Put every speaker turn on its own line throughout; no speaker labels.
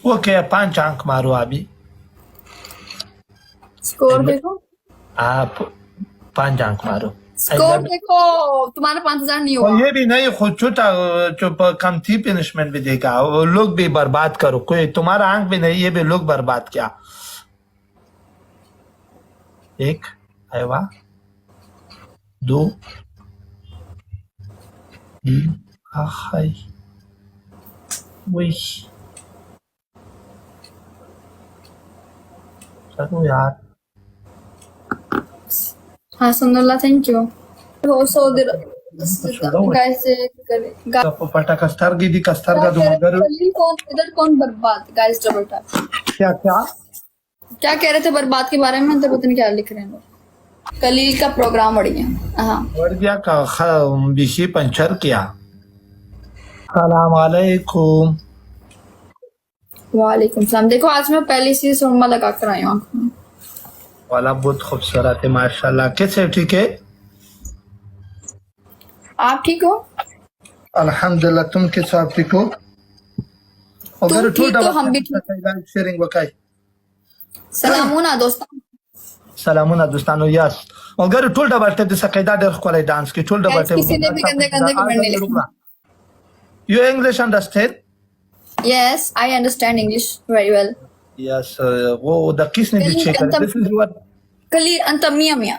Okay 5 अंक मारो अभी।
स्कोर देखो,
आप 5 अंक मारो।
स्कोर देखो, तुम्हारा 5000 नहीं
और
हुआ।
ये भी नहीं, खुद छोटा चुप कम थी, पनिशमेंट भी देगा, वो लोग भी बर्बाद करो, कोई तुम्हारा अंक भी नहीं, ये भी लोग बर्बाद किया। एक आया, 2 3 हाय वही। चलो यार,
हाँ सुनल्ला, थैंक यू। so guys
पटा कस्तर गिदी कस्तर का तुम अगर
कौन इधर कौन बर्बाद, गाइस डबल टैप।
क्या क्या
क्या कह रहे थे बर्बाद के बारे में, तो पता नहीं क्या लिख रहे हैं लोग। कलील का प्रोग्राम बढ़िया। हाँ
बढ़ गया का बीसी पंचर किया। सलाम वालेकुम।
वालेकुम सलाम। देखो आज मैं पहली सी सुरमा लगा कर आई हूँ आँख में।
वाला बहुत खूबसूरत है माशाल्लाह। कैसे ठीक है?
आप ठीक हो?
अल्हम्दुलिल्लाह। तुम कैसे, आप ठीक हो?
तुम ठीक तो हम भी ठीक।
शेयरिंग वकाई
सलामुना दोस्तों।
सलामुना दोस्तानो। यस अगर टोल डबल टेप दिस कायदा डर खोले डांस की टोल डबल टेप
किसी ने भी गंदे गंदे कमेंट नहीं लिखे।
You English understand?
Yes I understand English very well.
Yes वो द किसने दी चेक कर दिस इज योर
कलील अंत मियां मियां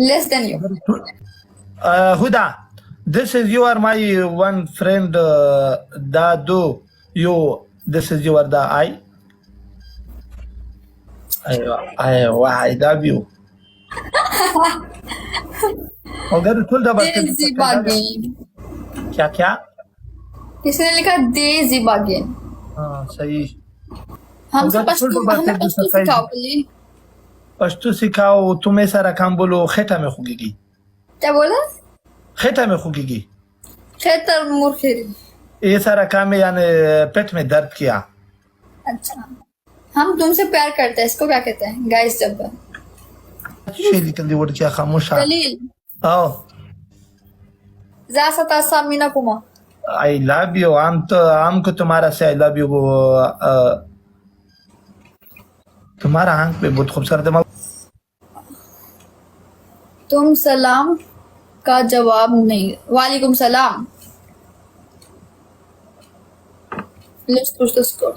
less than you.
Huda, this is you are my one friend Dadu. You this is you are the I love you. अगर तुल दबा के
देजिबागेन,
क्या क्या?
किसी ने लिखा देजिबागेन।
हाँ सही।
हमसे पश्तो सिखाओ कलील।
पश्तो सिखाओ। तुम्हें सारा काम बोलो खेता में खुगेगी।
क्या बोला?
खेता में खुगेगी।
खेतर मुर्खेरी।
ये सारा काम है यानी पेट में दर्द किया।
अच्छा हम तुमसे प्यार करते हैं, इसको क्या कहते हैं गाइस? जब
शेली कल्ली वोट क्या खामोश।
कलील
आओ
ज़ासता सामिना कुमा।
I love you. आम को तुम्हारा से आई लव यू। तुम्हारा आंख पे बहुत खूबसूरत है।
तुम सलाम का जवाब नहीं। वालेकुम सलाम। Let's push the score.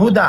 हुदा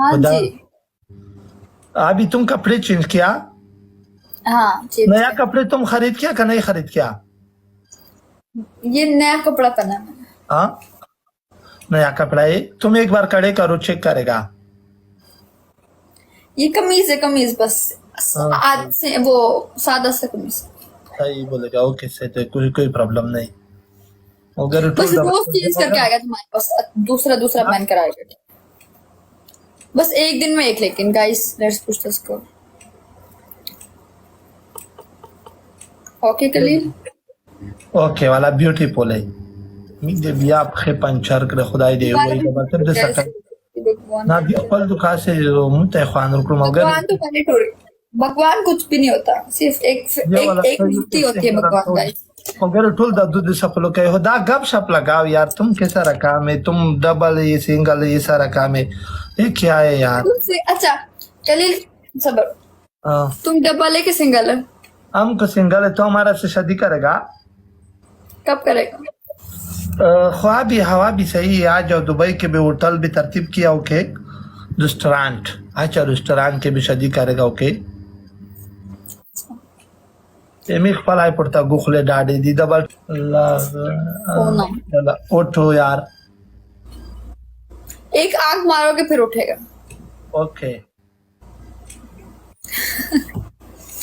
हाँ जी
अभी तुम कपड़े चेंज किया?
हाँ जी।
नया कपड़े तुम खरीद किया का नहीं खरीद किया?
ये नया कपड़ा पहना है मैंने।
हाँ नया कपड़ा है। तुम एक बार कड़े करो, चेक करेगा।
ये कमीज है, कमीज बस आज से वो सादा सा कमीज।
सही बोलेगा। ओके से तो कोई प्रॉब्लम नहीं। अगर
बस रोज चेंज करके आएगा तुम्हारे पास, दूसरा पहन कर आएगा बस एक दिन में एक। लेकिन guys let's push the score. Okay Khalil
okay वाला ब्यूटीफुल है। मुझे भी आप खे पंचर कर खुदाई दे वही मतलब दे सकता ना भी अकल दुखा से मुते खान रुक मगर
भगवान तो पहले थोड़ी, भगवान कुछ भी नहीं होता, सिर्फ एक मूर्ति होती है भगवान गाइस।
अगर टोल दद्दू दे सफलो कहे हो दा गप शप लगाओ यार। तुम कैसा रखा में तुम डबल ये सिंगल ये सारा काम है, ये क्या है यार?
अच्छा कलील सबर, तुम डबल है कि सिंगल है?
हम को सिंगल है। तो हमारा से शादी करेगा?
कब करेगा?
ख्वाब भी हवा भी सही है। आ जाओ दुबई के भी होटल भी तरतीब किया। Okay restaurant. अच्छा रेस्टोरेंट के भी शादी करेगा। ओके एमिक पलाई पड़ता गुखले डाडे दी डबल उठो यार।
एक आंख मारोगे फिर उठेगा।
ओके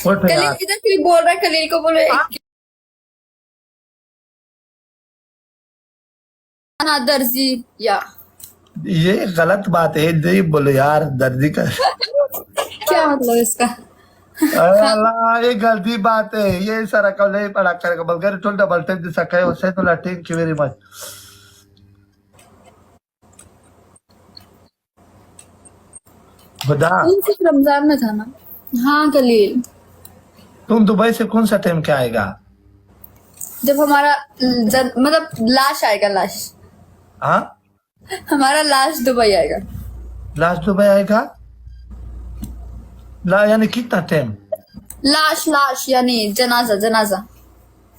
उठो
कलील
यार।
इधर कोई बोल रहा है, कलील को बोलो ना दर्जी या।
ये गलत बात है, नहीं बोलो यार दर्जी का।
क्या मतलब इसका?
अल्लाह ये गलती बात है। ये सारा कल नहीं पढ़ा करेगा बल्कि टोल डबल टेप दिसा कहे उसे तो थैंक यू वेरी मच। खुदा
तुम सिर्फ रमजान में था ना? हाँ कलील।
तुम दुबई से कौन सा टाइम क्या आएगा?
जब हमारा मतलब लाश आएगा, लाश,
हाँ
हमारा लाश दुबई आएगा।
लास्ट दुबई आएगा ला यानी कितना टाइम
लाश लाश यानी जनाजा जनाजा।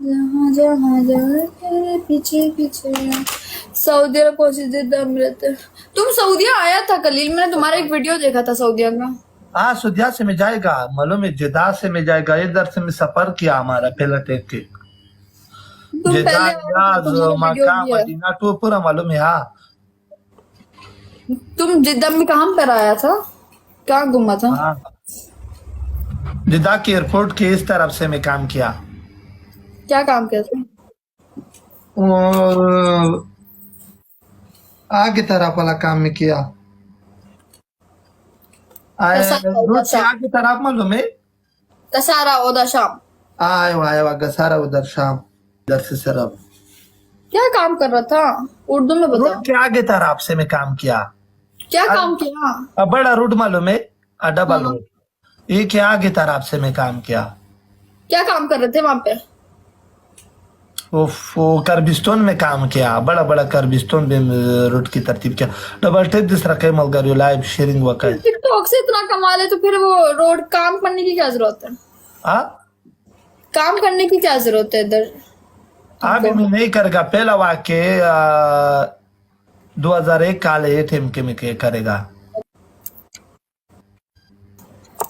जहाँ जहाँ जाए तेरे पीछे पीछे। सऊदी अरब कौन सी जिद्दा में रहते हैं? तुम सऊदीया आया था कलील, मैंने तुम्हारा एक वीडियो देखा था सऊदीया का।
हाँ सऊदीया से में जाएगा मालूम है जिदा से में जाएगा इधर से में सफर किया हमारा पहला टेक के
तुम
जिदा
पहले आओ,
रियाज
तुम्हारा वीडियो
मक्का
भी है।
मदीना तो पूरा मालूम है हाँ
तुम जिद्दा में कहाँ पर आया था, कहाँ घूमा था?
हाँ जिदा के एयरपोर्ट के इस तरफ से मैं काम किया
क्या काम किया था?
और आगे तरफ वाला काम में किया रोड से आगे तरफ मालूम है
कसारा ओदा शाम।
आए गसारा उधर शाम इधर से सरफ
क्या काम कर रहा था, उर्दू में बताओ।
रोड के आगे तरफ से मैं काम किया
क्या काम किया?
अब बड़ा रोड मालूम है डबल
हाँ।
रोड एक के आगे तरफ से मैं काम किया
क्या काम कर रहे थे वहां पे?
वो कर्बिस्तान में काम किया बड़ा बड़ा कर्बिस्तान में रोड की तरतीब किया डबल टेप दूसरा कई मलगर लाइव शेयरिंग वकल
टिकटॉक से इतना कमा ले तो फिर वो रोड काम करने की क्या जरूरत है?
हाँ
काम करने की क्या जरूरत है इधर?
अभी मैं नहीं करेगा पहला वाक्य 2001 काल एटीएम के में करेगा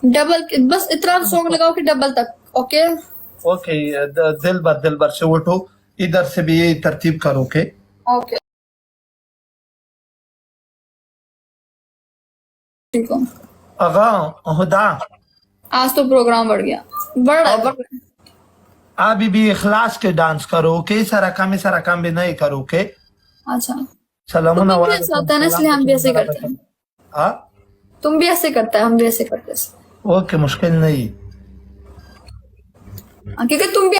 डबल, बस इतना सॉन्ग लगाओ कि डबल तक। ओके
ओके दिल भर से उठो इधर से भी यही तरतीब करो के
ओके ठीक है।
अगा हुदा
आज तो प्रोग्राम बढ़ गया, बढ़ रहा है, बढ़ रहा है।
अभी भी इखलास के डांस करो के सारा काम भी नहीं करो के
अच्छा,
सलामुन
तुम्हें भी ऐसा होता है ना, इसलिए हम भी ऐसे करते हैं।
हाँ
तुम भी ऐसे करता है, हम भी ऐसे करते हैं।
ओके मुश्किल नहीं
क्योंकि तुम भी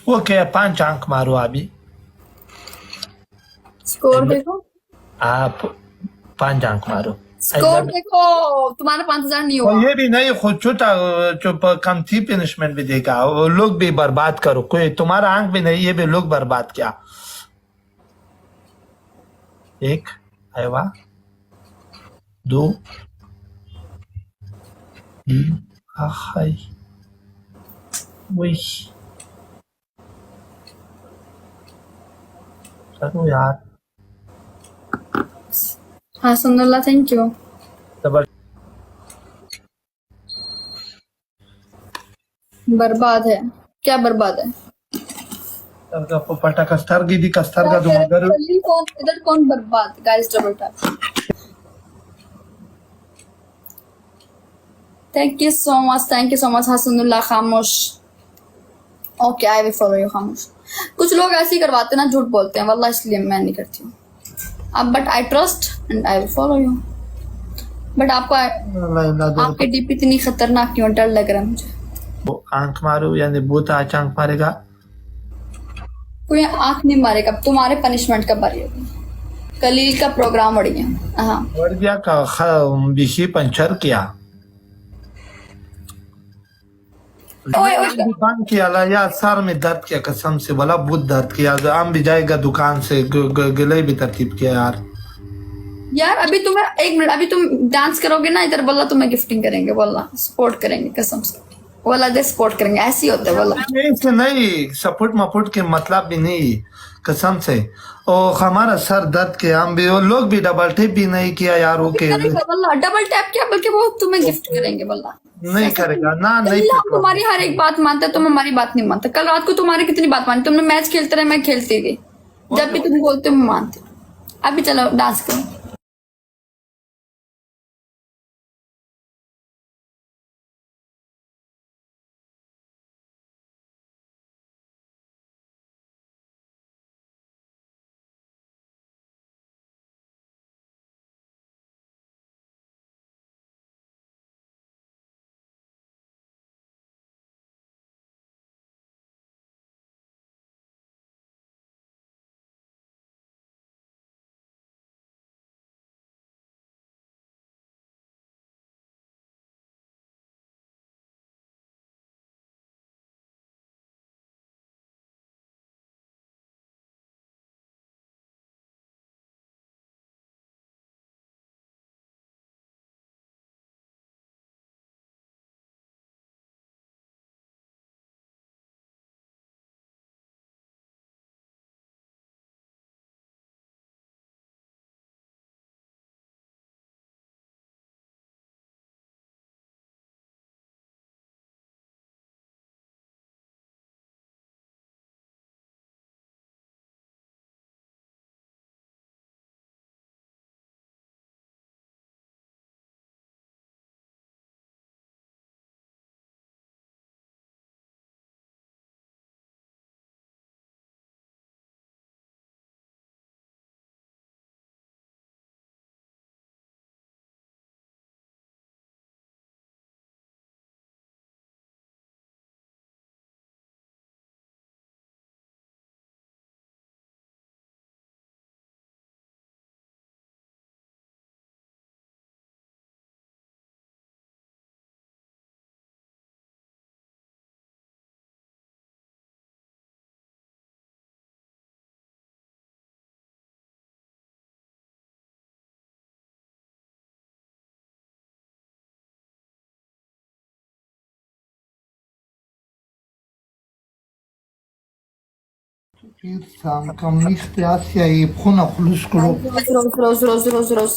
ओके 5 अंक मारो अभी
स्कोर देखो,
आप 5 अंक मारो
स्कोर देखो, तुम्हारा 5,000 नहीं
और
हुआ।
ये भी नहीं खुद छोटा चुप कम थी पनिशमेंट भी देगा वो लोग भी बर्बाद करो कोई तुम्हारा अंक भी नहीं ये भी लोग बर्बाद किया एक आएगा 2 3 आखाई वही चलो यार
हाँ सुंदरला, थैंक यू।
जबर
बर्बाद है, क्या बर्बाद है?
पटा कस्तर गिदी कस्तर का
क्या
मगर
कलील कौन, इधर कौन बर्बाद? Guys double tap. Thank you so much Hasanullah Khamosh. Okay I will follow you Khamosh. कुछ लोग ऐसे ही करवाते हैं ना, झूठ बोलते हैं वल्लाह, इसलिए मैं नहीं करती हूँ। अब but I trust and I will follow you. But आपकी डीपी इतनी खतरनाक क्यों, डर लग रहा है मुझे।
वो आंख मारो यानी बहुत आज आंख मारेगा
कोई आंख नहीं मारेगा, तुम्हारे पनिशमेंट का बारी होगी। कलील का प्रोग्राम बढ़ गया। हाँ
बढ़ गया का बीसी पंचर किया दुकान किया ला यार सर में दर्द किया कसम से बोला बहुत दर्द किया आम भी जाएगा दुकान से गले भी तरतीब किया
यार अभी तुम्हें 1 मिनट, अभी तुम डांस करोगे ना इधर, बोला तुम्हें गिफ्टिंग करेंगे, बोला सपोर्ट करेंगे कसम से, बोला दे सपोर्ट करेंगे, ऐसे ही होता है बोला।
नहीं सपोर्ट मपोर्ट के मतलब भी नहीं कसम से और हमारा सर दर्द किया हम भी वो लोग भी डबल टेप भी नहीं किया यार ओके
डबल टैप किया, बल्कि वो तुम्हें गिफ्ट करेंगे बोला।
नहीं करेगा ना नहीं
हम तुम्हारी हर एक बात मानते, तुम हमारी बात नहीं मानते। कल रात को तुम्हारी कितनी बात मानी, तुमने मैच खेलते रहे, मैं खेलती गई, जब भी तुम बोलते हो मैं मानती हूँ। अभी चलो डांस करो।
Sam kam nicht Asia e pkhona khulus kuro.
रोज रोज रोज रोज रोज रोज